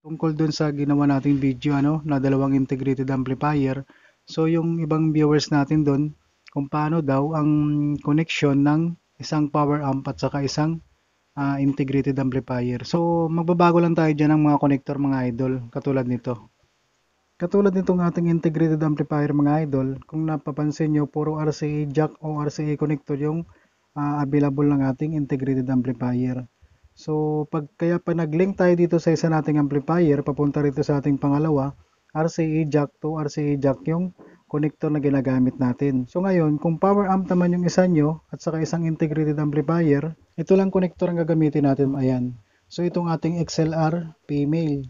Tungkol dun sa ginawa nating video na dalawang integrated amplifier. So yung ibang viewers natin dun kung paano daw ang connection ng isang power amp at saka isang integrated amplifier. So magbabago lang tayo dyan ng mga connector mga idol katulad nito. Katulad nitong ating integrated amplifier mga idol, kung napapansin nyo puro RCA jack o RCA connector yung available ng ating integrated amplifier. So, kaya pa nag-link tayo dito sa isa nating amplifier, papunta rito sa ating pangalawa, RCA jack to RCA jack yung connector na ginagamit natin. So ngayon, kung power amp naman yung isa nyo, at saka isang integrated amplifier, ito lang connector ang gagamitin natin. Ayan. So itong ating XLR female.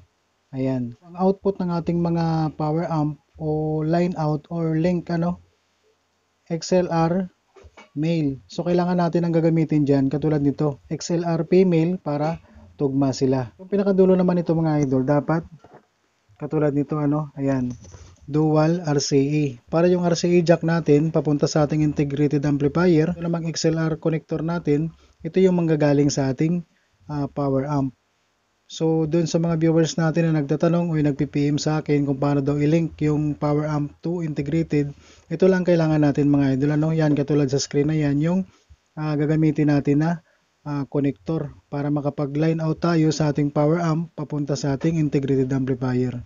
Ayan. Ang output ng ating mga power amp o line out or link XLR male. So, kailangan natin ang gagamitin dyan, katulad nito, XLR female para tugma sila. Yung pinakadulo naman ito mga idol, dapat, katulad nito, ayan, dual RCA. Para yung RCA jack natin, papunta sa ating integrated amplifier, ito namang XLR connector natin, ito yung manggagaling sa ating power amp. So, dun sa mga viewers natin na nagtatanong o nagpi-PM sa akin kung paano daw i-link yung power amp to integrated, ito lang kailangan natin mga idol. Yan, katulad sa screen na yan, yung gagamitin natin na connector para makapag-line out tayo sa ating power amp papunta sa ating integrated amplifier.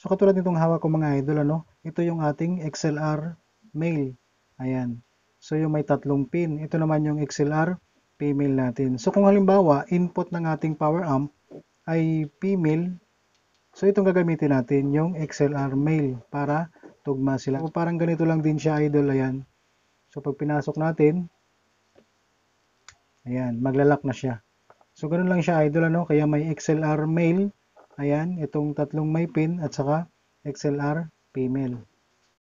So, katulad nitong hawak ko mga idol, ito yung ating XLR male. Ayan. So, yung may tatlong pin. Ito naman yung XLR female natin. So kung halimbawa, input ng ating power amp ay female, so itong gagamitin natin yung XLR male para tugma sila. So parang ganito lang din siya idol, ayan. So pag pinasok natin, ayan, maglalak na siya. So ganun lang siya idol, kaya may XLR male, ayan, itong tatlong may pin at saka XLR female.